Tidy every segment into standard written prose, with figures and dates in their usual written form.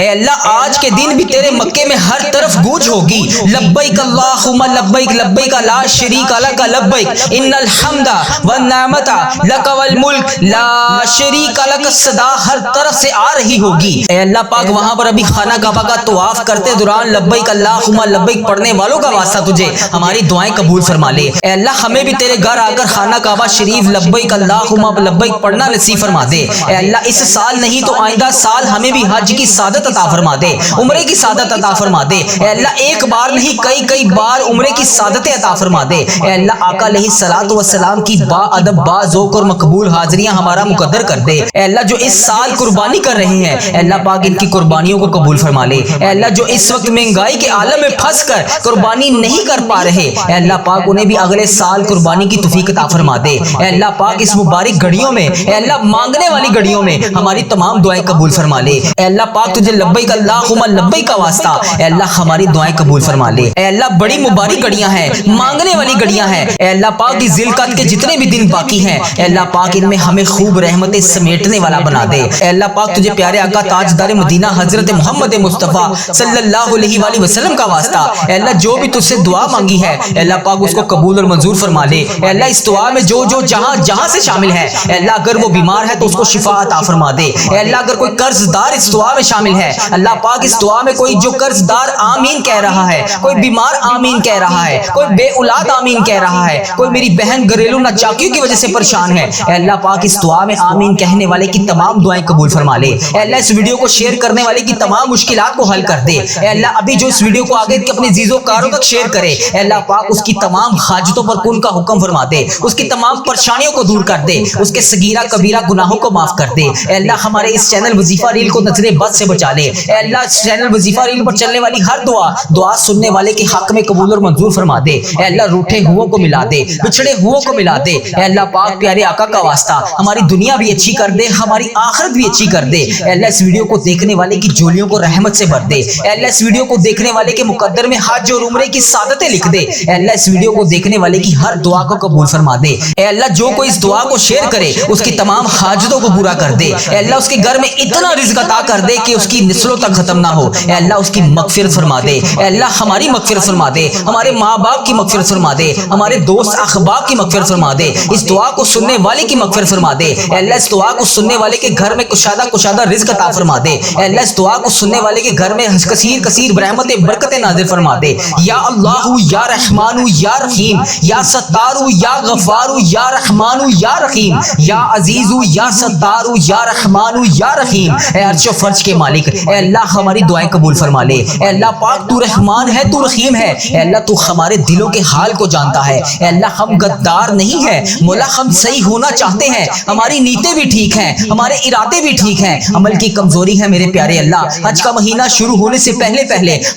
اے اللہ آج کے دن بھی تیرے مکے میں ہر طرف گونج ہوگی، لبیک اللہم لبیک لبیک لا شریک لک لبیک ان الحمد والنعمت لک والملک لا شریک لک، صدا ہر طرف سے آ رہی ہوگی۔ اے اللہ پاک وہاں پر ابھی خانہ کعبہ کا طواف کرتے دوران لبیک اللہم لبیک پڑھنے والوں کا واسطہ تجھے ہماری دعائیں قبول فرما لے۔ اے اللہ ہمیں بھی تیرے گھر آ کر خانہ کعبہ شریف لبیک اللہم لبیک پڑھنا نصیب فرما دے۔ اے اللہ اس سال نہیں تو آئندہ سال ہمیں بھی حج کی سعادت عطا فرما دے، عمرے کی سعادت عطا فرما دے۔ اے اللہ ایک بار نہیں کئی بار عمرے کی سعادت عطا فرما دے۔ اے اللہ آقا علیہ الصلوۃ والسلام کی با ادب با ذوق اور مقبول حاضریاں ہمارا مقدر کر دے۔ اے اللہ جو اس سال قربانی کر رہے ہیں اے اللہ پاک ان کی قربانیوں کو قبول فرما لے۔ اے اللہ جو اس وقت مہنگائی کے عالم میں پھنس کر قربانی نہیں کر پا رہے اے اللہ پاک انہیں بھی اگلے سال قربانی کی توفیق عطا فرما دے۔ اے اللہ پاک اس مبارک گھڑیوں میں اے اللہ مانگنے والی گھڑیوں میں ہماری تمام دعائیں قبول فرما لے۔ اے اللہ پاک تجھے لبیک اللہم لبیک کا واسطہ اے اللہ ہماری دعائیں قبول فرما لے۔ اے اللہ بڑی مبارک گھڑیاں ہیں، مانگنے والی گھڑیاں ہیں۔ اے اللہ پاک کی ذوالقعدہ کے جتنے بھی دن باقی ہیں اے اللہ پاک ان میں ہمیں خوب رحمتیں سمیٹنے والا بنا دے۔ اے اللہ پاک تجھے پیارے آقا تاجدار مدینہ حضرت محمد مصطفیٰ صلی اللہ علیہ وآلہ وسلم کا واسطہ اے اللہ جو بھی تجھ سے دعا مانگی ہے اے اللہ پاک اس کو قبول اور منظور فرما لے۔ اے اللہ اس دعا میں جو جہاں سے شامل ہے اے اللہ اگر وہ بیمار ہے تو اس کو شفا عطا فرما دے۔ اے اللہ اگر کوئی قرض دار اس دعا میں شامل ہے اللہ پاک اس دعا میں کوئی جو قرض دار آمین کہہ رہا ہے، کوئی بیمار آمین کہہ رہا ہے، کوئی بے اولاد آمین کہہ رہا ہے، کوئی میری بہن گھریلو ناچاکیوں کی وجہ سے پریشان ہے اے اللہ پاک اس دعا میں آمین کہنے والے کی تمام دعائیں قبول فرما لے۔ اے اللہ اس ویڈیو کو شیئر کرنے والے کی تمام مشکلات کو حل کر دے۔ اے اللہ ابھی جو اس ویڈیو کو آگے اپنے عزیزوں کاروں تک شیئر کرے اے اللہ پاک اس کی تمام حاجتوں پر کن کا حکم فرما دے، اس کی تمام پریشانیوں کو دور کر دے، اس کے صغیرہ کبیرہ گناہوں کو معاف کر دے۔ اے اللہ ہمارے اس چینل وظیفہ ریل کو نظر بد سے بچا لے۔ اے اللہ اس چینل وظیفہ ریل پر چلنے والی ہر دعا سننے والے کے حق میں قبول اور منظور فرما دے۔ اے اللہ روٹھے ہو کو ملا دے، بچھڑے ہو کو ملا دے۔ اے اللہ پاک پیارے آقا کا واسطہ ہماری دنیا بھی اچھی کر دے، ہماری آخرت بھی اچھی کر دے۔ اے اللہ اس ویڈیو کو دیکھنے والے کی جولیوں کو رحمت سے بھر دے۔ اے اللہ اس ویڈیو کو دیکھنے والے کے مقدر میں حج اور عمرے کی سعادتیں لکھ دے۔ اے اللہ اس ویڈیو کو دیکھنے والے کی ہر دعا کو قبول فرما دے۔ اے اللہ جو کوئی اس دعا کو شیئر کرے اس کی تمام حاجتوں کو پورا کر دے۔ اے اللہ اس کے گھر میں اتنا رزق عطا کر دے کہ اس کی نسلوں تک ختم نہ ہو۔ اے اللہ اس کی مغفرت فرما دے۔ اے اللہ ہماری مغفرت فرما دے، ہمارے ماں باپ کی مغفرت فرما دے، ہمارے دوست احباب کی مغفرت فرما دے، اس دعا کو سننے والے کی مغفرت فرما دے۔ اے اللہ اس دعا کو سننے والے کے گھر میں کشادہ رزق عطا فرما دے۔ اے اللہ اس دعا کو سننے والے کے گھر میں کثیر رحمتیں برکتیں نازل فرما دے۔ یا اللہ یا رحمان یا رحیم یا ستار یا غفار یا رحمان یا رحیم یا عزیز یا ستار یا رحمان یا رحیم۔ اے عرش و فرش کے مالک اے اللہ ہماری دعائیں قبول فرما لے۔ اے اللہ پاک تو رحمان ہے، تو رحیم ہے۔ اے اللہ تو ہمارے دلوں کے حال کو جانتا ہے۔ اے اللہ ہم غدار نہیں ہیں مولا، ہم صحیح ہونا چاہتے ہیں، ہماری نیتیں بھی ٹھیک ہیں، ہمارے ارادے بھی ٹھیک ہیں، عمل کی کمزوری ہے میرے پیارے اللہ۔ حج کا مہینہ شروع ہونے سے پہلے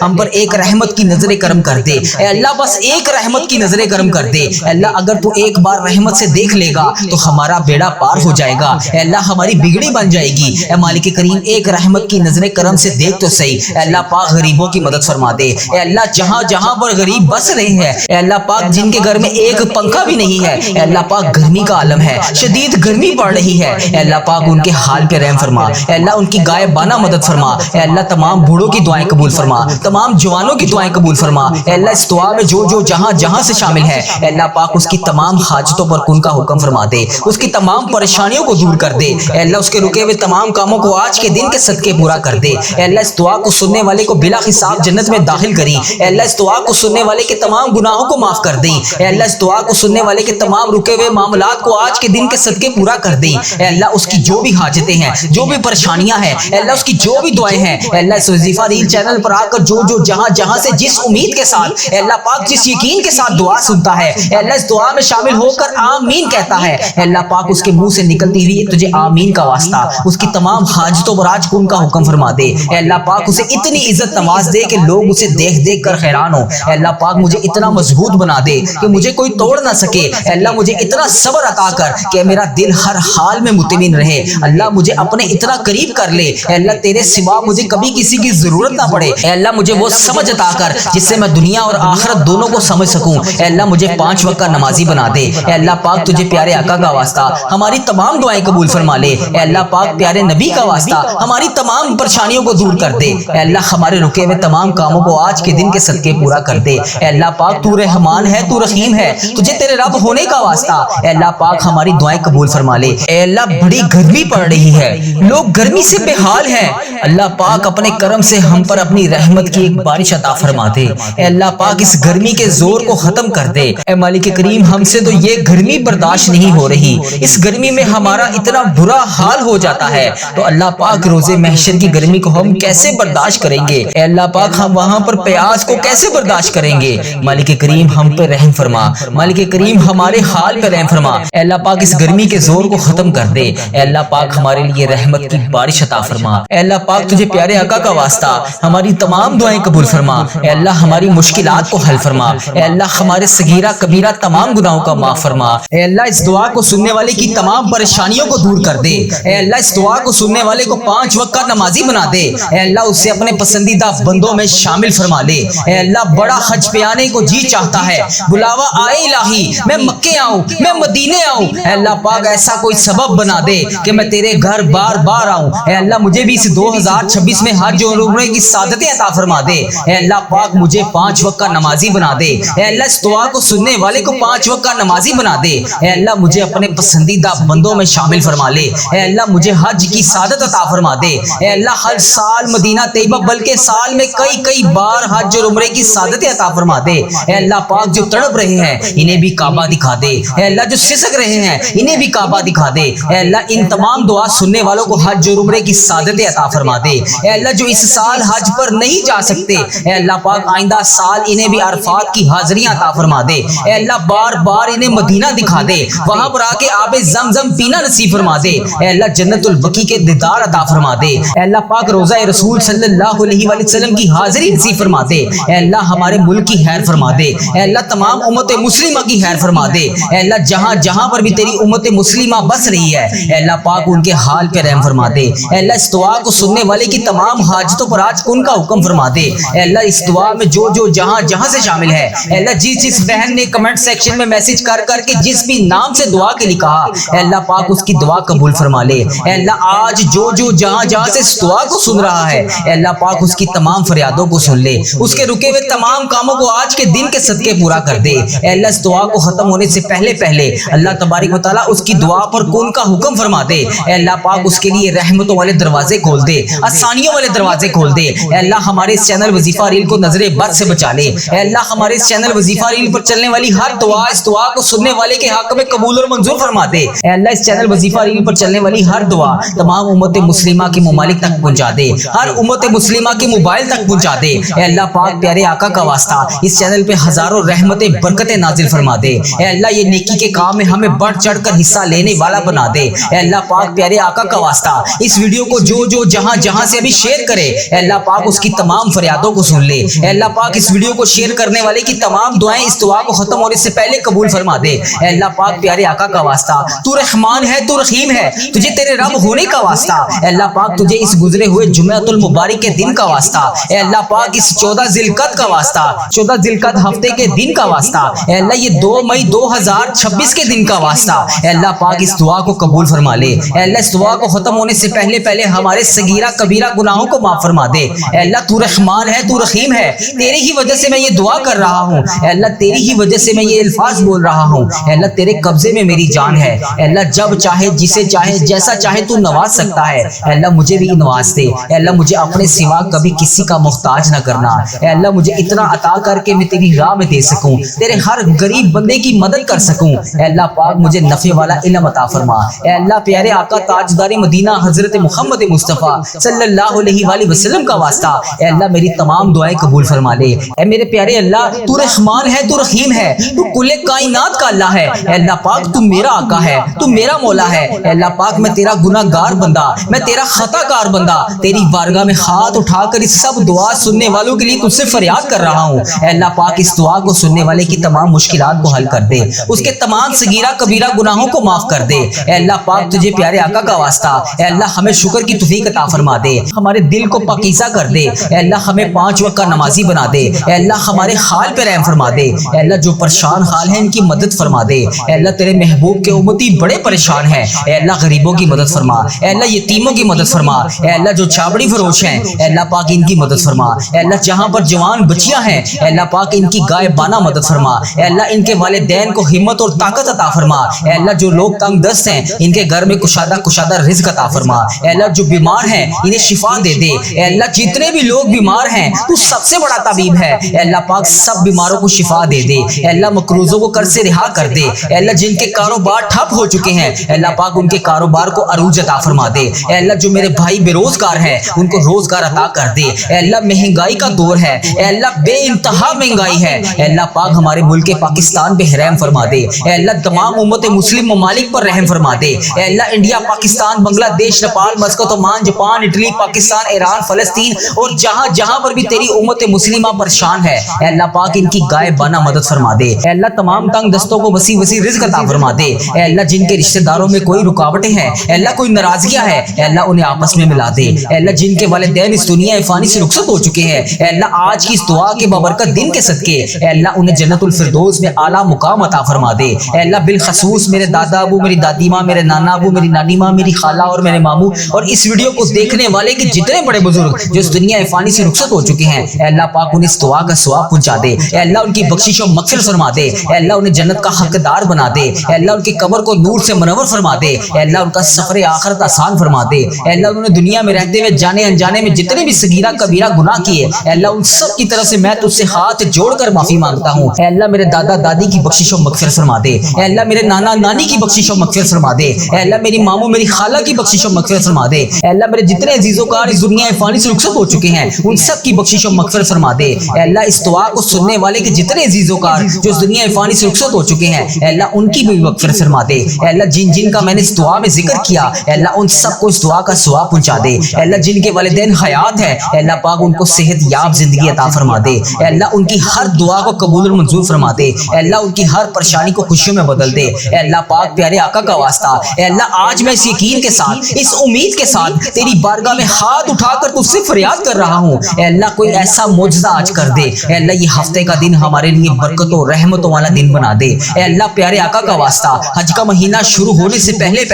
ہم پر ایک رحمت کی نظر کرم کر دے۔ اے اللہ بس ایک رحمت کی نظر کرم کر دے۔ اے اللہ اگر تو ایک بار رحمت سے دیکھ لے گا تو ہمارا بیڑا پار ہو جائے گا۔ اے اللہ ہماری بگڑی بن جائے گی۔ اے مالک کریم ایک رحمت کی نظر کرم سے دیکھ تو صحیح۔ اے اللہ پاک غریبوں کی مدد فرما دے۔ اے اللہ جہاں پر غریب بس رہے ہیں اے اللہ پاک جن کے گھر میں ایک پنکھا بھی نہیں ہے اے اللہ پاک گرمی کا عالم ہے، شدید گرمی پڑ رہی ہے اے اللہ پاک ان کے حال پہ رحم فرما۔ اے اللہ ان کی غائبانہ مدد فرما۔ اے اللہ تمام بوڑھوں کی دعائیں قبول فرما، تمام جوانوں کی دعائیں قبول فرما۔ اے اللہ اس دعا میں جو جہاں سے شامل ہے اے اللہ پاک اس کی تمام حاجتوں پر کن کا حکم فرما دے، اس کی تمام پریشانیوں کو دور کر دے۔ اے اللہ اس کے رکے ہوئے تمام کاموں کو آج کے دن کے صدقے پورا کر دے۔ اے اللہ اس دعا کو سننے والے کو بلا حساب جنت میں داخل کری۔ اے اللہ اس دعا کو سننے والے کے تمام گناہوں کو معاف کر دے۔ اے اللہ اس دعا کو سننے والے کے تمام رکے ہوئے معاملات کو آج کے دن کے صدقے پورا کر دے۔ اے اللہ اس کی جو بھی حاجتیں ہیں، جو بھی پریشانیاں ہیں اے اللہ اس کی جو بھی دعائیں ہیں اے اللہ اس وظیفہ ریل چینل پر آ کر جو جہاں سے جس امید کے ساتھ اے اللہ پاک جس یقین کے ساتھ دعا سنتا ہے اے اللہ اس دعا میں شامل ہو کر آمین کہتا ہے اے اللہ پاک اس کے منہ سے نکلتی ہوئی تجھے آمین کا واسطہ اس کی تمام حاجتوں پر آج کن کا حکم فرما دے۔ اے اللہ پاک اسے اتنی عزت نواز دے کہ لوگ اسے دیکھ کر حیران ہو۔ اے اللہ پاک مجھے اتنا مضبوط بنا دے کہ مجھے کوئی توڑ نہ سکے۔ اے اللہ مجھے اتنا صبر عطا کر کہ میرا دل ہر حال میں مطمئن رہے۔ اللہ مجھے اپنے اتنا قریب کر لے اے اللہ تیرے سوا مجھے کبھی کسی کی ضرورت نہ پڑے۔ اے اللہ مجھے وہ سمجھ عطا کر جس سے میں دنیا اور آخرت دونوں کو سمجھ سکوں۔ اے اللہ مجھے 5 وقت کا نمازی بنا دے۔ اے اللہ پاک تجھے پیارے آقا کا واسطہ ہماری تمام دعائیں قبول فرما لے۔ اے اللہ پاک پیارے نبی کا واسطہ ہماری تمام پریشانیوں کو دور کر دے، اے اللہ ہمارے رکے ہوئے تمام کاموں کو آج کے دن کے صدقے پورا کر دے، اے اللہ پاک تو رحمان ہے، تو رحیم ہے، تجھے تیرے رب ہونے کا واسطہ اے اللہ پاک ہماری دعائیں قبول فرما لے۔ اے اللہ بڑی گرمی پڑ رہی ہے، لوگ گرمی سے بے حال ہیں، اللہ پاک اپنے کرم سے ہم پر اپنی رحمت کی ایک بارش عطا فرما دے، اے اللہ پاک اس گرمی کے زور کو ختم کر دے، اے مالک کریم ہم سے تو یہ گرمی برداشت نہیں ہو رہی، اس گرمی میں ہمارا اتنا برا حال ہو جاتا ہے، تو اللہ پاک روز محشر کی گرمی کو ہم کیسے برداشت کریں گے، اے اللہ پاک ہم وہاں پر پیاس کو کیسے برداشت کریں گے، مالک کریم ہم پہ رحم فرما، مالک کریم ہمارے حال پہ رحم فرما، اے اللہ پاک اس گرمی کے زور کو ختم کر دے، اے اللہ پاک ہمارے لیے رحمت کی بارش عطا فرما، اے اللہ پاک تجھے پیارے آقا کا واسطہ ہماری تمام دعائیں قبول فرما، اے اللہ ہماری مشکلات کو حل فرما، اے اللہ ہمارے صغیرہ کبیرہ تمام گناہوں کا معاف فرما، اے اللہ اس دعا کو سننے والے کی تمام پریشانیوں کو دور کر دے، اے اللہ اس دعا کو سننے والے کو 5 وقت کا نمازی بنا دے، اے اللہ اسے اپنے پسندیدہ بندوں میں شامل فرما لے، اے اللہ بڑا حج پہ آنے کو جی چاہتا ہے، بلاوا آئے الہی میں مکے آؤں، میں مدینے آؤں، اے اللہ پاک ایسا کوئی سبب بنا دے کہ میں تیرے گھر بار بار آؤں، اے اللہ مجھے بھی اس 2026 میں حج اور عمرے کی سعادتیں عطا فرما دے، اے اللہ پاک مجھے 5 وقت کا نمازی بنا دے، اے اللہ اس دعا کو سننے والے کو 5 وقت کا نمازی بنا دے، اے اللہ مجھے اپنے پسندیدہ بندوں میں شامل فرما لے، اے اللہ مجھے حج کی سعادت عطا فرما دے، اے اللہ ہر سال مدینہ طیبہ بلکہ سال میں کئی بار حج اور عمرے کی سعادتیں عطا فرما دے، اے اللہ پاک جو تڑپ رہے ہیں انہیں بھی کعبہ دکھا دے، اے اللہ جو سسک رہے ہیں انہیں بھی کعبہ دکھا دے، اے اللہ ان تمام دعا سننے والوں کو حج اور عمرے کی سعادتیں عطا فرما دے، اے اللہ جو اس سال حج پر نہیں جا سکتے اے اللہ پاک آئندہ سال انہیں بھی عرفات کی حاضریاں عطا فرما دے، اے اللہ بار بار انہیں مدینہ دکھا دے، وہاں پر آ کے آب زمزم پینا نصیب فرما دے، اے اللہ جنت البقیع کے دیدار عطا فرما دے، اے اللہ پاک روضہ رسول صلی اللہ علیہ وآلہ وسلم کی حاضری نصیب فرما دے، اے اللہ ہمارے ملک کی خیر فرما دے، اے اللہ تمام امت مسلمہ کی خیر فرما دے، اے اللہ جہاں جہاں پر بھی تیری امت مسلمہ بس رہی ہے اے اللہ پاک ان کے حال پہ رحم فرما دے، اے اللہ اس دعا کو سننے والے کی تمام حاجتوں پر آج کن کا حکم فرما دے، اے اللہ اس دعا میں جو جہاں جہاں سے شامل ہے اے اللہ جس بہن نے کمنٹ سیکشن میں میسج کر کے جس بھی نام سے دعا کے لیے کہا اے اللہ پاک اس کی دعا قبول فرما لے، اے اللہ آج جو جہاں جہاں سے اس دعا کو سن رہا ہے اے اللہ پاک اس کی تمام فریادوں کو سن لے، اس کے رکے ہوئے تمام کاموں کو آج کے دن کے صدقے پورا کر دے، اے اللہ اس دعا کو ختم ہونے سے پہلے اللہ تبارک و تعالیٰ اس کی دعا پر کن کا حکم فرما دے، اے اللہ پاک اس کے لیے رحمتوں والے دروازے کھول دے، آسانیوں والے دروازے کھول دے، اے اللہ ہمارے اس چینل وظیفہ ریل کو نظر بد سے بچا لے، اے اللہ ہمارے اس چینل وظیفہ ریل پر چلنے والی ہر دعا اس دعا کو سننے والے کے حق میں قبول اور منظور فرما دے، اے اللہ اس چینل وظیفہ ریل پر چلنے والی ہر دعا تمام امت مسلمہ کے ممالک تک پہنچا دے، ہر امت مسلمہ کے موبائل تک پہنچا دے، اے اللہ پاک پیارے آقا کا واسطہ اس چینل پہ ہزاروں رحمتیں برکتیں نازل فرما دے، اے اللہ یہ نیکی کے کام میں ہمیں بڑھ چڑھ کر حصہ لینے والا بنا دے، اے اللہ پاک پیارے آقا کا واسطہ اس ویڈیو کو جو جہاں سے ابھی شیئر کرے اے اللہ پاک اس کی تمام فریادوں کو سن لے، اے اللہ پاک اس ویڈیو کو شیئر کرنے والے کی تمام دعائیں اس دعا کو ختم ہونے سے پہلے قبول فرما دے، اے اللہ پاک پیارے آقا کا واسطہ تو رحمان ہے، تو رحیم ہے، تجھے تیرے رب ہونے کا واسطہ اے اللہ پاک تجھے اس گزرے ہوئے جمعۃ المبارک کے دن کا واسطہ اے اللہ پاک اس 14 ذی القعدہ کا واسطہ 14 ذی القعدہ ہفتے کے دن کا واسطہ اے اللہ یہ 2 مئی 2026 کے دن کا واسطہ اے اللہ پاک اس دعا کو قبول فرما لے، اے اللہ اس دعا کو ختم ہونے سے پہلے ہمارے صغیرہ کبیرہ گناہوں کو معاف فرما دے، اے اللہ تو رحمان ہے، تو رحیم ہے، تیرے ہی وجہ سے میں یہ دعا کر رہا ہوں، اے اللہ تیری ہی وجہ سے میں یہ الفاظ بول رہا ہوں، اے اللہ تیرے قبضے میں میری جان ہے، اے اللہ جب چاہے جسے چاہے جیسا چاہے تو نواز سکتا ہے، اے اللہ مجھے بھی نواز دے، اے اللہ مجھے اپنے سوا کبھی کسی کا محتاج نہ کرنا، اے اللہ مجھے اتنا عطا کر کے میں تیری راہ میں دے سکوں، تیرے ہر غریب بندے کی مدد کر سکوں، اے اللہ پاک مجھے نفع والا علم عطا فرما، اے اللہ پیارے آقا تاجدار مدینہ حضرت محمد مصطفیٰ صلی اللہ علیہ وآلہ وسلم کا واسطہ اے اللہ میری تمام دعائیں قبول فرما لے، اے میرے پیارے اللہ تو رحمان ہے، تو رحیم ہے، تو کل کائنات کا اللہ ہے، اے اللہ پاک تو میرا آقا ہے، تو میرا مولا ہے، اے اللہ پاک میں تیرا گناہ گار بندہ، میں تیرا خطا کار بندہ تیری بارگاہ میں ہاتھ اٹھا کر اس سب دعا سننے والوں کے لیے تجھ سے فریاد کر رہا ہوں، اے اللہ پاک اس دعا کو سننے والے کی تمام مشکلات کو حل کر دے، اس کے تمام صغیرہ کبیرہ گناہوں کو معاف کر دے، اے اللہ پاک تجھے پیارے آقا کا واسطہ اے اللہ ہمیں شکر کی توفیق عطا فرما دے، ہمارے دل کو پاکیزہ کر دے، اے اللہ ہمیں 5 وقت کا نمازی بنا دے، اے اللہ ہمارے حال پہ رحم فرما دے، اے اللہ جو پریشان حال ہیں ان کی مدد فرما دے، اے اللہ تیرے محبوب کے امتی بڑے پریشان ہیں، اے اللہ غریبوں کی مدد فرما، اے اللہ یتیموں کی مدد فرما، اے اللہ اللہ جو چھابڑی فروش ہیں اے اللہ پاک ان کی مدد فرما، اے اللہ جہاں پر جوان بچیاں ہیں اے اللہ پاک ان کی غائبانہ مدد فرما، اے اللہ ان کے والدین کو ہمت اور طاقت عطا فرما، اے اللہ جو لوگ تنگ دست ہیں ان کے گھر میں کشادہ رزق عطا فرما، اے اللہ جو بیمار ہیں انہیں شفا دے دے، اے اللہ جتنے بھی لوگ بیمار ہیں تو سب سے بڑا طبیب ہے، اے اللہ پاک سب بیماروں کو شفا دے دے، اے اللہ مقروضوں کو قرض سے رہا کر دے، اے اللہ جن کے کاروبار ٹھپ ہو چکے ہیں اے اللہ پاک ان کے کاروبار کو عروج عطا فرما دے، اے اللہ جو میرے بھائی بے روزگار ہیں ان کو روزگار عطا کر دے، اے اللہ مہنگائی کا دور ہے اے اللہ بے انتہا مہنگائی ہے، اے اللہ پاک ہمارے ملک پاکستان پہ رحم فرما دے، اے اللہ تمام امت مسلم ممالک پر رحم فرما دے، اے اللہ انڈیا، پاکستان، بنگلہ دیش، Nepal, Muscat, Oman, Japan, Italy, Pakistan, Iran, فلسطین اور جہاں جہاں پر بھی تیری امت مسلمہ پریشان ہے اے اللہ پاک ان کی غائبانہ مدد فرما دے، اے اللہ تمام تنگ دستوں کو وسیع رزق عطا فرما دے، اے اللہ جن کے رشتہ داروں میں کوئی رکاوٹیں ہیں اے اللہ کوئی ناراضگیاں ہیں اے اللہ انہیں آپس میں ملا دے، اے اللہ جن کے والدین اس دنیا فانی سے رخصت ہو چکے ہیں اے اللہ آج کی اس دعا کے بابرکت دن کے صدقے اے اللہ انہیں جنت الفردوس میں اعلیٰ مقام عطا فرما دے، اے اللہ بالخصوص میرے دادا ابو، میری دادی ماں، میرے نانا ابو، میری نانی ماں، میری خالہ اور میرے ماموں اور اس ویڈیو کو دیکھنے والے کے جتنے بڑے بزرگ جو اس دنیا فانی سے رخصت ہو چکے ہیں اے اللہ پاک انہیں اس دعا کا ثواب پہنچا دے، اے اللہ ان کی بخشش و مغفرت فرما دے، اے اللہ انہیں جنت کا حقدار بنا دے، اے اللہ ان کی قبر کو نور سے منور فرما دے، اے اللہ ان کا سفر آخرت آسان فرما دے، اے اللہ انہوں نے دنیا میں رہتے ہوئے جانے انجانے میں جتنے بھی صغیرہ کبیرہ گناہ کیے اے اللہ ان سب کی طرف سے میں تجھ سے ہاتھ جوڑ کر معافی مانگتا ہوں، اے اللہ میرے دادا دادی کی بخشش و مغفرت فرما دے، اے اللہ میرے نانا نانی کی بخشش و مغفرت فرما دے، اے اللہ میری ماموں میری خالہ کی بخشش و مغفرت فرما دے، اے اللہ میرے جتنے عزیز و کار اس دنیا فانی سے رخصت ہو چکے ہیں ان سب کی بخشش و مغفرت فرما دے، اے اللہ اس دعا کو سننے والے کے جتنے عزیز و کار جو اس دنیا فانی سے رخصت ہو چکے ہیں اے اللہ ان کی بھی مغفرت فرما دے، اے اللہ جن جن کا میں نے اس دعا میں ذکر کیا اے اللہ ان سب کو اس دعا کا ثواب پہنچا دے، اے اللہ جن کے والدین حیات ہیں اے اللہ پاک ان کو صحت یاب زندگی عطا فرما دے، اے اللہ ان کی ہر دعا کو قبول اور منظور فرما دے، اے اللہ ان کی ہر پریشانی کو خوشیوں میں بدل دے، اے اللہ پاک پیارے آقا کا واسطہ اے اللہ آج میں اس یقین کے ساتھ اس امید کے ساتھ تیری بارگاہ میں ہاتھ اٹھا کر تجھ سے فریاد کر رہا ہوں اے اللہ کوئی ایسا معجزہ آج کر دے، اے اللہ یہ ہفتے کا دن ہمارے لیے برکت و رحمتوں والا دن بنا دے، اے اللہ پیارے آقا کا واسطہ حج کا مہینہ شروع ہونے سے پہلے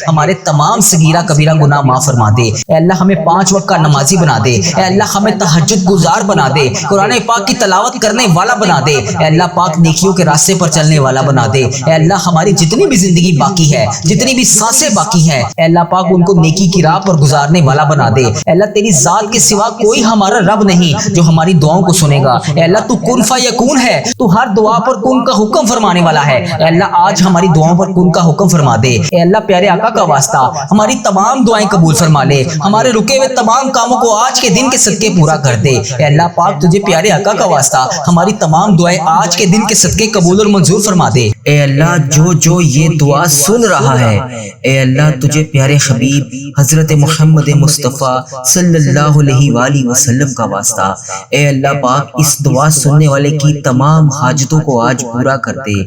ہمارے تمام صغیرہ کبیرہ گناہ معاف فرما دے، اے اللہ ہمیں 5 وقت کا نمازی بنا دے، اے اللہ ہمیں تہجد گزار بنا دے، قرآن پاک کی تلاوت کرنے والا بنا دے، اے اللہ پاک نیکیوں کے راستے پر چلنے والا بنا دے، اے اللہ ہماری جتنی بھی زندگی باقی ہے جتنی بھی سانسیں باقی ہیں اے اللہ پاک ان کو نیکی کی راہ پر گزارنے والا بنا دے، اے اللہ تیری ذات کے سوا کوئی ہمارا رب نہیں جو ہماری دعاؤں کو سنے گا، اے اللہ تو کن فیکون ہے، تو ہر دعا پر کن کا حکم فرمانے والا ہے، اے اللہ آج ہماری دعاؤں پر کن کا حکم فرما دے، اے اللہ پیارے آقا کا واسطہ ہماری تمام دعائیں قبول فرما لے، ہمارے رکے ہوئے تمام کاموں کو آج کے دن کے صدقے پورا کر دے، اے اللہ پاک تجھے پیارے آقا کا واسطہ ہماری تمام دعائیں آج کے دن کے صدقے قبول اور منظور فرما دے، اے اللہ جو یہ دعا سن رہا ہے اے اللہ تجھے پیارے حبیب حضرت محمد مصطفیٰ صلی اللہ علیہ وآلہ وسلم کا واسطہ اے اللہ پاک اس دعا سننے والے کی تمام حاجتوں کو آج پورا کر دے،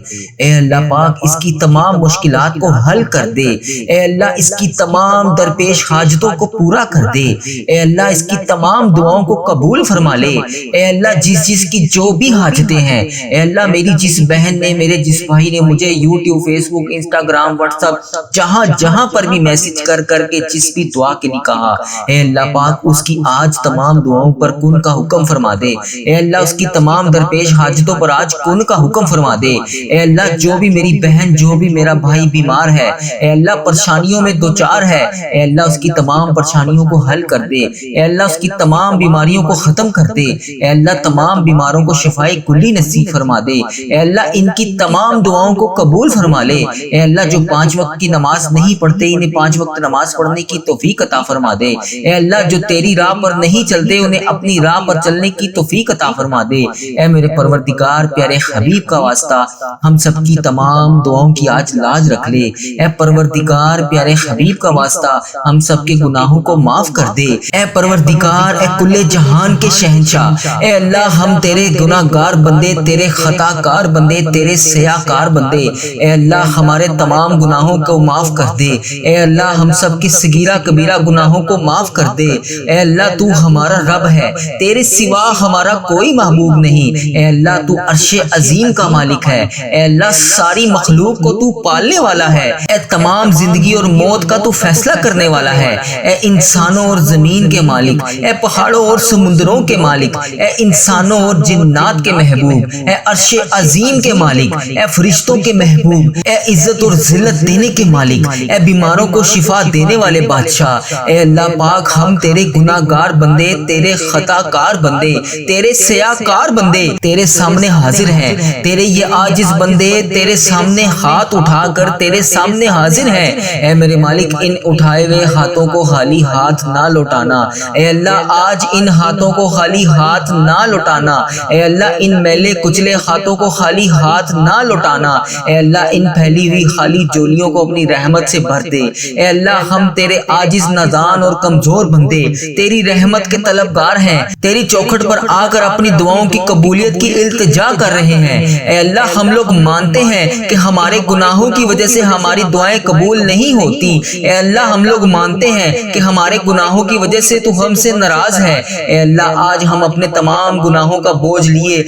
اے اللہ پاک اس کی تمام مشکلات کو حل کر دے، اے اللہ اس کی تمام درپیش حاجتوں کو پورا کر دے، اے اللہ اس کی تمام دعاؤں کو قبول فرما لے، اے اللہ جس کی جو بھی حاجتیں ہیں اے اللہ میری جس بہن نے میرے جس بھائی نے مجھے یوٹیوب فیس بک انسٹاگرام واٹس ایپ جہاں پر بھی میسج کر کے جس بھی دعا کے لیے کہا اے اللہ پاک اس کی آج تمام دعاؤں پر کن کا حکم فرما دے، اے اللہ اس کی تمام درپیش حاجتوں پر آج کن کا حکم فرما دے، اے اللہ جو بھی میری بہن جو بھی میرا بھائی بیمار ہے اے اللہ پریشانیوں میں دوچار ہے اے اللہ اس کی تمام پریشانیوں کو حل کر دے، اے اللہ اس کی تمام بیماریوں کو ختم کر دے، اے اللہ تمام بیماروں کو شفائے کلی نصیب فرما دے، اے اللہ ان کی تمام دعاؤں کو قبول فرما لے، اے اللہ جو 5 وقت کی نماز نہیں پڑھتے انہیں 5 وقت نماز پڑھنے کی توفیق عطا فرما دے، اے اللہ جو تیری راہ پر نہیں چلتے انہیں اپنی راہ پر چلنے کی توفیق عطا فرما دے، اے میرے پروردگار پیارے حبیب کا واسطہ ہم سب کی تمام دعاؤں کی آج لاج رکھ لے، اے پروردگار پیارے حبیب کا واسطہ ہم سب کے گناہوں کو معاف کر دے، اے پروردگار اے کل جہان کے شہنشاہ اے اللہ ہم تیرے گناہگار بندے تیرے خطا کار بندے تیرے سیاہ کار بندے اے اللہ ہمارے تمام گناہوں کو معاف کر دے، اے اللہ ہم سب کی صغیرہ کبیرہ گناہوں کو معاف کر دے، اے اللہ تو ہمارا رب ہے تیرے سوا ہمارا کوئی محبوب نہیں، اے اللہ تو عرش عظیم کا مالک ہے، اے اللہ ساری مخلوق کو تو پالنے والا ہے، اے تمام زندگی اور موت کا تو فیصلہ کرنے والا ہے، اے انسانوں اور زمین کے مالک، اے پہاڑوں اور سمندروں کے مالک، اے انسانوں اور جنات کے محبوب، اے عرش عظیم کے مالک، اے فرشتوں کے محبوب، اے عزت اور ذلت دینے کے مالک، اے بیماروں کو شفا دینے والے بادشاہ، اے اللہ پاک ہم تیرے گناہ گار بندے، تیرے خطا کار بندے، تیرے سیاہ کار بندے تیرے سامنے حاضر ہیں۔ تیرے یہ عاجز بندے تیرے سامنے ہاتھ اٹھا کر تیرے سامنے حاضر ہیں۔ اے میرے مالک ان اٹھائے ہوئے ہاتھوں کو خالی ہاتھ نہ لوٹانا، اے اللہ آج ان ہاتھوں کو خالی ہاتھ نہ لوٹانا، اے اللہ ان میلے کچلے ہاتھوں کو خالی ہاتھ نہ لوٹانا، اے اللہ ان پھیلی ہوئی خالی جولیوں کو اپنی رحمت سے بھر دے۔ اے اللہ ہم تیرے عاجز نادان اور کمزور بندے تیری رحمت کے طلبگار ہیں، تیری چوکھٹ پر آ کر اپنی دعاؤں کی قبولیت کی التجا کر رہے ہیں۔ اے اللہ ہم لوگ مانتے ہیں کہ ہمارے گناہوں کی وجہ سے ہماری دعائیں قبول نہیں ہوتی، اے اللہ ہم لوگ مانتے ہیں کہ ہمارے گناہوں کی وجہ سے تو ہم سے ناراض ہے۔ اے اللہ آج ہم اپنے تمام گناہوں کا بوجھ لیے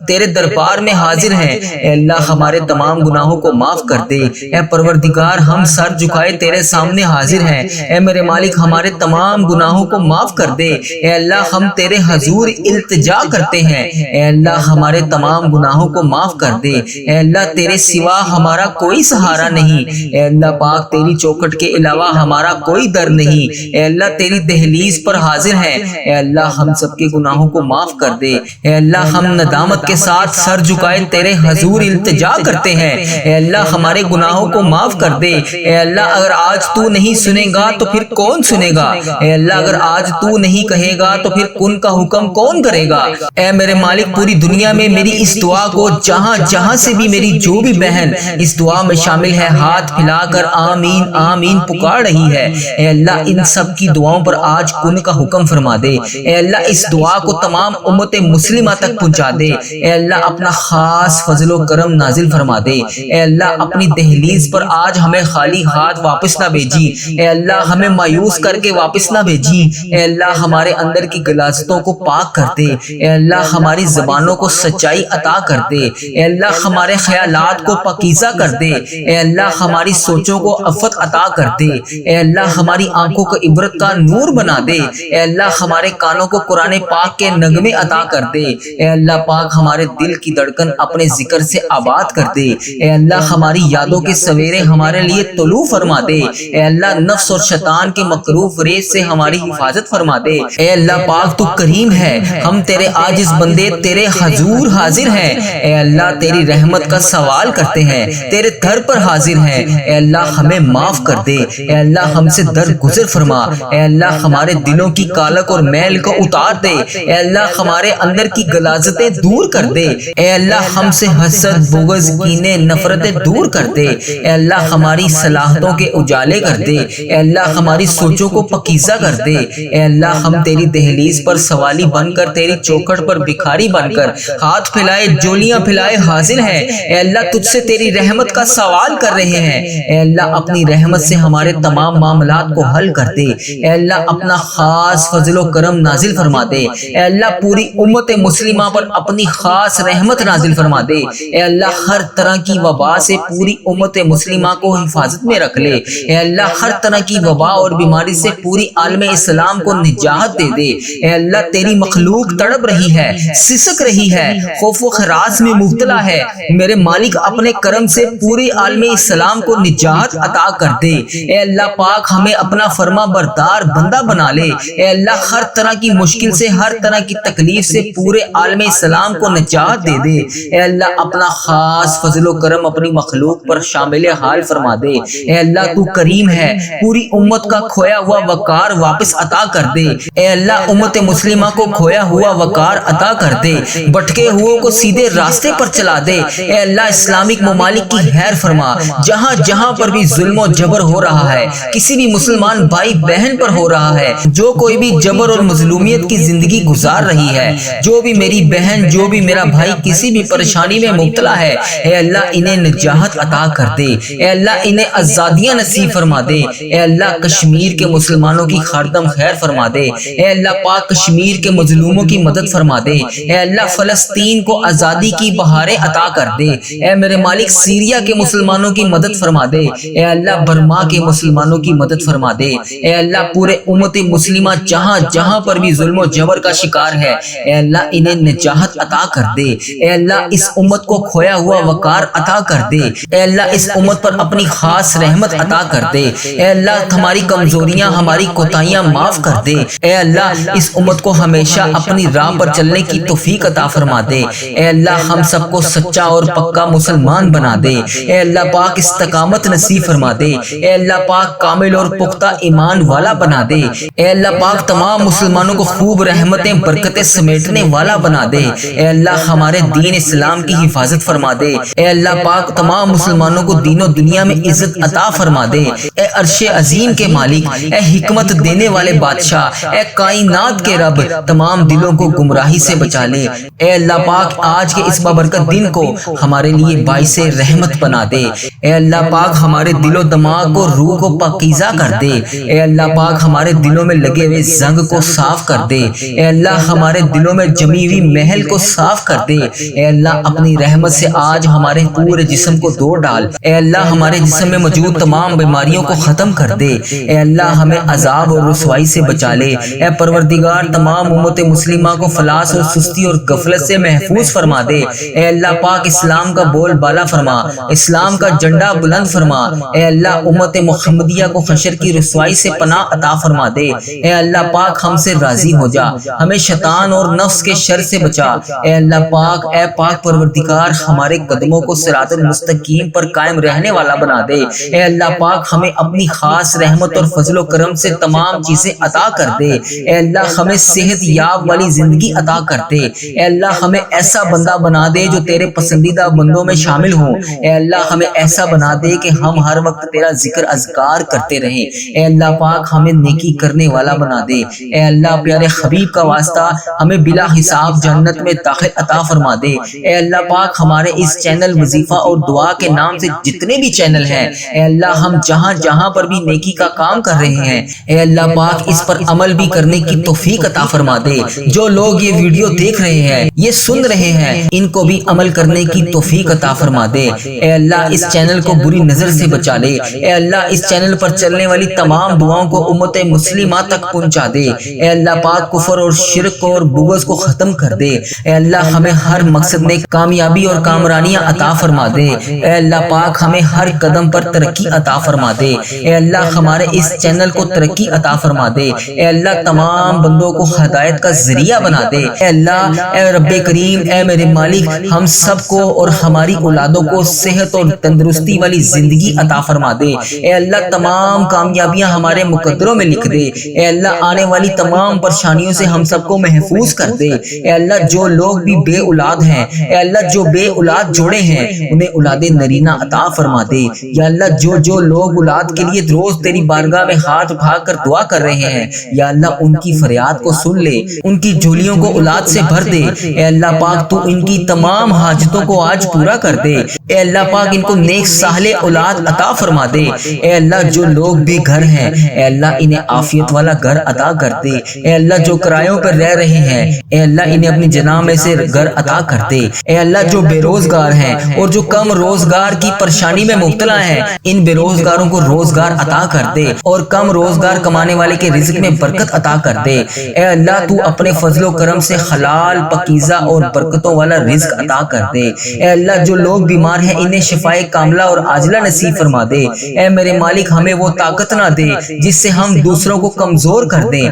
تیرے دربار میں حاضر ہیں۔ اے اللہ ہمارے تمام گناہوں کو معاف کر دے۔ اے پروردگار ہم سر جھکائے تیرے سامنے حاضر ہیں، اے میرے مالک ہمارے تمام گناہوں کو معاف کر دے۔ اے اللہ ہم تیرے حضور التجا کرتے ہیں، اے اللہ ہمارے تمام گناہوں کو معاف کر دے۔ اے اللہ تیرے سوا ہمارا کوئی سہارا نہیں، اے اللہ پاک تیری چوکھٹ کے علاوہ ہمارا کوئی در نہیں، اے اللہ تیری دہلیز پر حاضر ہیں۔ اے اللہ ہم سب کے گناہوں کو معاف کر دے۔ اے اللہ ہم ندامت کے ساتھ سر جھکائے تیرے حضور التجا کرتے ہیں، اے اللہ ہمارے گناہوں کو معاف کر دے۔ اے اللہ اگر آج تو نہیں سنے گا تو پھر کون سنے گا؟ اے اللہ اگر آج تو نہیں کہے گا تو پھر کن کا حکم کون کرے گا؟ اے میرے مالک پوری دنیا میں میری اس دعا کو جہاں جہاں سے بھی میری جو بھی بہن اس دعا میں شامل ہے ہاتھ پھیلا کر آمین آمین پکار رہی ہے، اے اللہ ان سب کی دعاؤں پر آج کن کا حکم فرما دے۔ اے اللہ اس دعا کو تمام امت مسلمہ تک پہنچا دے۔ اے اللہ اپنا خاص فضل و کرم نازل فرما دے۔ اے اللہ اپنی دہلیز پر آج ہمیں خالی ہاتھ واپس نہ بھیجی، اے اللہ ہمیں مایوس کر کے واپس نہ بھیجی۔ اے اللہ ہمارے اندر کی غلاظتوں کو پاک کر دے۔ اے اللہ ہماری زبانوں کو سچائی عطا کر دے۔ اے اللہ ہمارے خیالات کو پاکیزہ کر دے۔ اے اللہ ہماری سوچوں کو عفت عطا کر دے۔ اے اللہ ہماری آنکھوں کو عبرت کا نور بنا دے۔ اے اللہ ہمارے کانوں کو قرآن پاک کے نغمے عطا کر دے۔ اے اللہ پاک ہمارے دل کی دھڑکن اپنے ذکر سے آباد کر دے۔ اے اللہ ہماری یادوں کے سویرے ہمارے لیے طلوع فرما دے۔ اے اللہ نفس اور شیطان کے مکروہ ریس سے ہماری حفاظت فرما دے۔ اے اللہ پاک تو کریم ہے، ہم تیرے عاجز بندے تیرے حضور حاضر ہیں۔ اے اللہ تیری رحمت کا سوال کرتے ہیں، تیرے در پر حاضر ہیں۔ اے اللہ ہمیں معاف کر دے۔ اے اللہ ہم سے درگزر فرما۔ اے اللہ ہمارے دلوں کی کالک اور میل کو اتار دے۔ اے اللہ ہمارے اندر کی غلاظتیں دور کر دے۔ اے اللہ ہم سے حسد بغض کینے نفرتیں دور کر دے۔ اے اللہ ہماری صلاحتوں کے اجالے کر دے۔ اے اللہ ہماری سوچوں کو پاکیزہ کر دے۔ اے اللہ ہم تیری دہلیز پر سوالی بن کر تیری چوکھٹ پر بھکاری بن کر ہاتھ پھیلائے جولیاں پھیلائے حاضر ہیں۔ اے اللہ تجھ سے تیری رحمت کا سوال کر رہے ہیں۔ اے اللہ اپنی رحمت سے ہمارے تمام معاملات کو حل کر دے۔ اے اللہ اپنا خاص فضل و کرم نازل فرما دے۔ اے اللہ پوری امت مسلمہ پر اپنی خاص رحمت نازل فرما دے۔ اے اللہ ہر طرح کی وبا سے پوری امت مسلمہ کو حفاظت میں رکھ لے۔ اے اللہ ہر طرح کی وبا اور بیماری سے پوری عالم اسلام کو نجات دے دے۔ اے اللہ تیری مخلوق تڑپ رہی ہے، سسک رہی ہے، خوف و خراس میں مبتلا ہے، میرے مالک اپنے کرم سے پوری عالم اسلام کو نجات عطا کر دے۔ اے اللہ پاک ہمیں اپنا فرما بردار بندہ بنا لے۔ اے اللہ ہر طرح کی مشکل سے ہر طرح کی تکلیف سے پورے عالم اسلام کو نجات دے دے۔ اے اللہ اپنا خاص فضل و کرم اپنی مخلوق پر شامل حال فرما دے۔ اے اللہ تو کریم ہے، پوری امت کا کھویا ہوا وقار واپس عطا کر دے۔ اے اللہ امت مسلمہ کو کھویا ہوا وقار عطا کر دے، بھٹکے ہوئوں کو سیدھے راستے پر چلا دے۔ اے اللہ اسلامک ممالک کی خیر فرما، جہاں جہاں پر بھی ظلم و جبر ہو رہا ہے، کسی بھی مسلمان بھائی بہن پر ہو رہا ہے، جو کوئی بھی جبر اور مظلومیت کی زندگی گزار رہی ہے، جو بھی میری بہن جو بھی میرا بھائی کسی بھی پریشانی میں مبتلا ہے، اے اللہ انہیں نجات عطا کر دے۔ اے اللہ انہیں آزادیاں نصیب فرما دے۔ اے اللہ کشمیر کے مسلمانوں کی خاردم خیر فرما دے۔ اے اللہ پاک کشمیر کے مظلوموں کی مدد فرما دے۔ اے اللہ فلسطین کو آزادی کی بہاریں عطا کر دے۔ اے میرے مالک سیریا کے مسلمانوں کی مدد فرما دے۔ اے اللہ برما کے مسلمانوں کی مدد فرما دے۔ اے اللہ پورے امت مسلمہ جہاں جہاں پر بھی ظلم و جبر کا شکار ہے اے اللہ انہیں نجات عطا کر دے۔ اے اللہ اس امت کو کھویا ہوا وقار عطا کر دے۔ اے اللہ اس امت پر اپنی خاص رحمت عطا کر دے۔ اے اللہ ہماری کمزوریاں ہماری کوتاہیاں معاف کر دے۔ اے اللہ اس امت کو ہمیشہ اپنی راہ پر چلنے کی توفیق عطا فرما دے۔ اے اللہ ہم سب کو سچا اور پکا مسلمان بنا دے۔ اے اللہ پاک استقامت نصیب فرما دے۔ اے اللہ پاک کامل اور پختہ ایمان والا بنا دے۔ اے اللہ پاک تمام مسلمانوں کو خوب رحمتیں برکتیں سمیٹنے والا بنا دے۔ اے اللہ ہمارے دین اسلام کی حفاظت فرما دے۔ اے اللہ پاک تمام مسلمانوں کو دین و دنیا میں عزت عطا فرما دے۔ اے عرش عظیم کے مالک، اے حکمت دینے والے بادشاہ، اے کائنات کے رب، تمام دلوں کو گمراہی سے بچا لے۔ اے اللہ پاک آج کے اس بابرکت دن کو ہمارے لیے باعث رحمت بنا دے۔ اے اللہ پاک ہمارے دل و دماغ کو روح کو پاکیزہ کر دے۔ اے اللہ پاک ہمارے دلوں میں لگے ہوئے زنگ کو صاف کر دے۔ اے اللہ ہمارے دلوں میں جمی ہوئی محل کو صاف کر دے۔ اے اللہ اپنی رحمت سے آج ہمارے پورے جسم کو دھو ڈال۔ اے اللہ ہمارے جسم میں موجود تمام بیماریوں کو ختم کر دے۔ اے اللہ ہمیں عذاب اور رسوائی سے بچا لے۔ اے پروردگار تمام امت مسلمہ کو فلاس اور سستی اور غفلت سے محفوظ فرما دے۔ اے اللہ پاک اسلام کا بول بالا فرما، اسلام کا جھنڈا بلند فرما۔ اے اللہ امت محمدیہ کو حشر کی رسوائی سے پناہ عطا فرما دے۔ اے اللہ پاک ہم سے راضی ہو جا، ہمیں شیطان اور نفس کے شر سے بچا۔ اے اللہ پاک، اے پاک پروردگار ہمارے قدموں کو صراط المستقیم پر قائم رہنے والا بنا دے۔ اے اللہ پاک ہمیں اپنی خاص رحمت اور فضل و کرم سے تمام چیزیں عطا کر دے۔ اے اللہ ہمیں صحت یاب والی زندگی عطا کر دے۔ اے اللہ ہمیں ایسا بندہ بنا دے جو تیرے پسندیدہ بندوں میں شامل ہوں۔ اے اللہ ہمیں ایسا بنا دے کہ ہم ہر وقت تیرا ذکر اذکار کرتے رہیں۔ اے اللہ پاک ہمیں نیکی کرنے والا بنا دے۔ اے اللہ پیارے حبیب کا واسطہ ہمیں بلا حساب جنت میں داخل عطا فرما دے۔ اے اللہ پاک ہمارے اس چینل وظیفہ اور دعا کے نام سے جتنے بھی چینل ہیں اے اللہ ہم جہاں جہاں پر بھی نیکی کا کام کر رہے ہیں اے اللہ پاک اس پر عمل بھی کرنے کی توفیق عطا فرما دے۔ جو لوگ یہ ویڈیو دیکھ رہے ہیں یہ سن رہے ہیں ان کو بھی عمل کرنے کی توفیق عطا فرما دے۔ اے اللہ اس چینل کو بری نظر سے بچا لے۔ اے اللہ اس چینل پر چلنے والی تمام دعاؤں کو امت مسلمہ تک پہنچا دے۔ اے اللہ پاک کفر اور شرک اور بغض کو ختم کر دے۔ اے اللہ ہمیں ہر مقصد میں کامیابی اور کامرانیاں عطا فرما دے۔ اے اللہ پاک ہمیں ہر قدم پر ترقی عطا فرما دے۔ اے اللہ ہمارے اس چینل کو ترقی عطا فرما دے۔ اے اللہ تمام بندوں کو ہدایت کا ذریعہ بنا دے۔ اے اللہ اے رب کریم اے میرے مالک ہم سب کو اور ہماری اولادوں کو صحت اور تندرستی والی زندگی عطا فرما دے۔ اے اللہ تمام کامیابیاں ہمارے مقدروں میں لکھ دے۔ اے اللہ آنے والی تمام پریشانیوں سے ہم سب کو محفوظ کر دے۔ اے اللہ جو لوگ بھی بے اولاد ہیں اے اللہ جو بے اولاد جوڑے ہیں انہیں اولاد نرینہ عطا فرما دے۔ یا اللہ جو لوگ اولاد کے لیے روز تیری بارگاہ میں ہاتھ اٹھا کر دعا کر رہے ہیں یا اللہ ان کی فریاد کو سن لے، ان کی جھولیوں کو اولاد سے بھر دے۔ اے اللہ پاک تو ان کی تمام حاجتوں کو آج پورا کر دے۔ اے اللہ پاک ان کو نیک صالح اولاد عطا فرما دے۔ اے اللہ جو لوگ بے گھر ہیں اے اللہ انہیں عافیت والا گھر عطا کر دے۔ اے اللہ جو کرایوں پر رہ رہے ہیں اے اللہ انہیں اپنی جناح میں سے گھر عطا کر دے۔ اے اللہ جو بے روزگار ہیں اور جو کم روزگار کی پریشانی میں مبتلا ہیں ان بے روزگاروں کو روزگار عطا کر دے اور کم روزگار کمانے والے کے رزق میں برکت عطا کر دے۔ اے اللہ تو اپنے فضل و کرم سے حلال پاکیزہ اور برکتوں والا رزق عطا کر دے۔ اے اللہ جو لوگ بیمار ہیں انہیں شفائے کاملہ اور عاجلہ نصیب فرما دے۔ اے میرے مالک ہمیں وہ طاقت نہ دے جس سے ہم دوسروں کو کمزور کر دیں